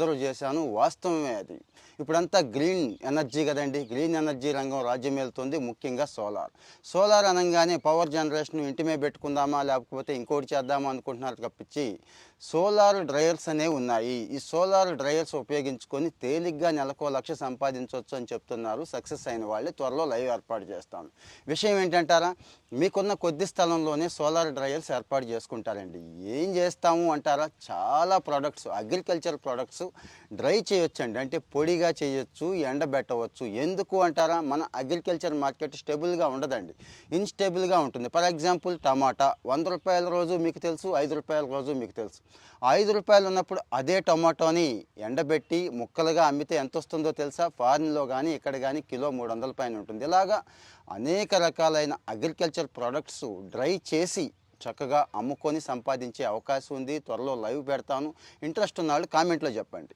Observe చేశాను. వాస్తవమే అది. ఇప్పుడంతా గ్రీన్ ఎనర్జీ కదండీ! గ్రీన్ ఎనర్జీ రంగం రాజ్యమేలుతుంది. ముఖ్యంగా సోలార్. సోలార్ అనంగానే పవర్ జనరేషన్ ఇంటి మీద పెట్టుకుందామా, లేకపోతే ఇంకోటి చేద్దామా అనుకుంటున్నారు తప్పించి, సోలార్ డ్రైయర్స్ అనేవి ఉన్నాయి. ఈ సోలార్ డ్రైయర్స్ ఉపయోగించుకొని తేలిగ్గా నెలకో 1,00,000 సంపాదించవచ్చు అని చెప్తున్నారు సక్సెస్ అయిన వాళ్ళే. త్వరలో లైవ్ ఏర్పాటు చేస్తాను. విషయం ఏంటంటారా? మీకున్న కొద్ది స్థలంలోనే సోలార్ డ్రైయర్స్ ఏర్పాటు చేసుకుంటారండి. ఏం చేస్తాము అంటారా? చాలా ప్రొడక్ట్స్, అగ్రికల్చర్ ప్రొడక్ట్స్ డ్రై చేయొచ్చండి. అంటే పొడిగా చేయొచ్చు, ఎండబెట్టవచ్చు. ఎందుకు అంటారా? మన అగ్రికల్చర్ మార్కెట్ స్టేబుల్గా ఉండదండి, ఇన్స్టేబుల్గా ఉంటుంది. ఫర్ ఎగ్జాంపుల్ టమాటా ₹100 రోజు మీకు తెలుసు, ₹5 రోజు మీకు తెలుసు. ₹5 ఉన్నప్పుడు అదే టమాటోని ఎండబెట్టి ముక్కలుగా అమ్మితే ఎంత వస్తుందో తెలుసా? ఫారిన్లో కానీ ఇక్కడ కానీ కిలో 300 పైన ఉంటుంది. ఇలాగా అనేక రకాలైన అగ్రికల్చర్ ప్రొడక్ట్స్ డ్రై చేసి చక్కగా అమ్ముకొని సంపాదించే అవకాశం ఉంది. త్వరలో లైవ్ పెడతాను. ఇంట్రెస్ట్ ఉన్న వాళ్ళు కామెంట్లో చెప్పండి.